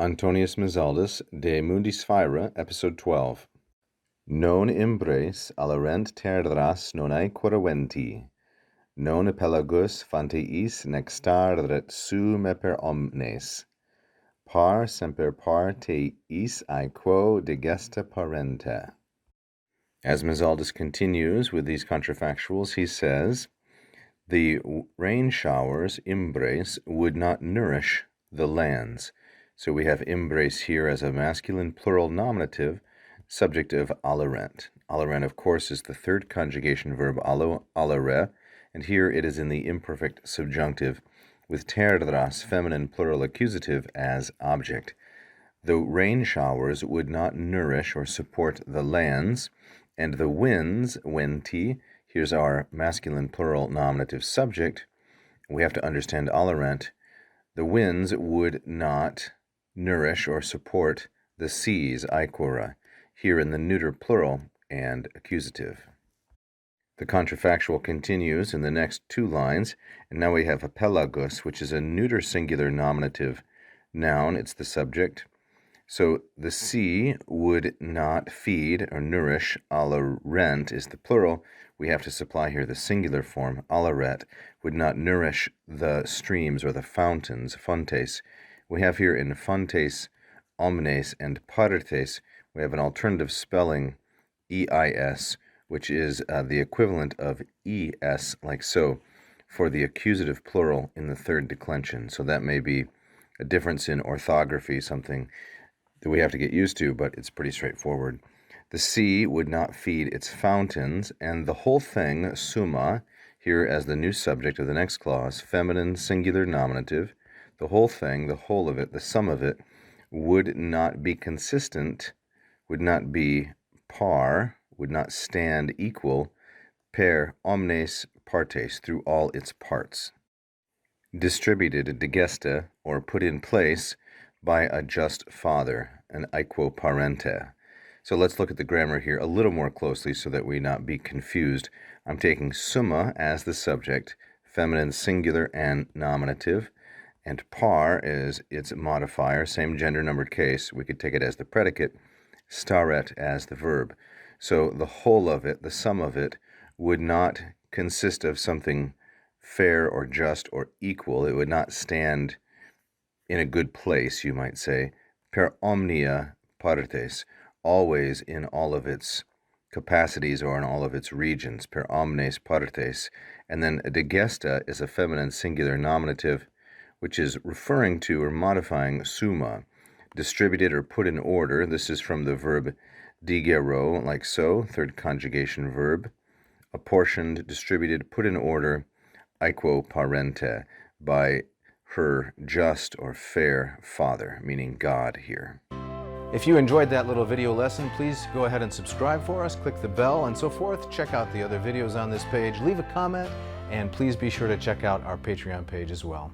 Antonius Mizaldus, de Mundi Sphaera, Episode 12. Non imbres alarent terras nonae queraventi, non pelagus fanteis nextaret sume per omnes, par semper parteis aequo digesta parente. As Mizaldus continues with these contrafactuals, he says, the rain showers, imbres, would not nourish the lands. So we have imbres here as a masculine plural nominative, subject of alarent. Alarent, of course, is the third conjugation verb allo, alare, and here it is in the imperfect subjunctive, with terras, feminine plural accusative, as object. The rain showers would not nourish or support the lands, and the winds, wenti, here's our masculine plural nominative subject. We have to understand alarent. The winds would not nourish or support the seas, aequora, here in the neuter plural and accusative. The contrafactual continues in the next two lines, and now we have a pelagus, which is a neuter singular nominative noun. It's the subject. So the sea would not feed or nourish, alarent is the plural. We have to supply here the singular form, alaret, would not nourish the streams or the fountains, fontes. We have here in fontes, omnes, and partes, we have an alternative spelling, eis, which is the equivalent of es, like so, for the accusative plural in the third declension. So that may be a difference in orthography, something that we have to get used to, but it's pretty straightforward. The sea would not feed its fountains, and the whole thing, summa, here as the new subject of the next clause, feminine singular nominative, the whole thing, the whole of it, the sum of it, would not be consistent, would not be par, would not stand equal, per omnes partes, through all its parts. Distributed, digesta, or put in place, by a just father, an aequo parente. So let's look at the grammar here a little more closely so that we not be confused. I'm taking summa as the subject, feminine singular and nominative, and par is its modifier, same gender numbered case. We could take it as the predicate, staret as the verb. So the whole of it, the sum of it, would not consist of something fair or just or equal. It would not stand in a good place, you might say, per omnia partes, always in all of its capacities or in all of its regions, per omnes partes. And then digesta is a feminine singular nominative, which is referring to or modifying summa, distributed or put in order. This is from the verb digero, like so, third conjugation verb, apportioned, distributed, put in order, aequo parente, by her just or fair father, meaning God here. If you enjoyed that little video lesson, please go ahead and subscribe for us, click the bell and so forth. Check out the other videos on this page, leave a comment, and please be sure to check out our Patreon page as well.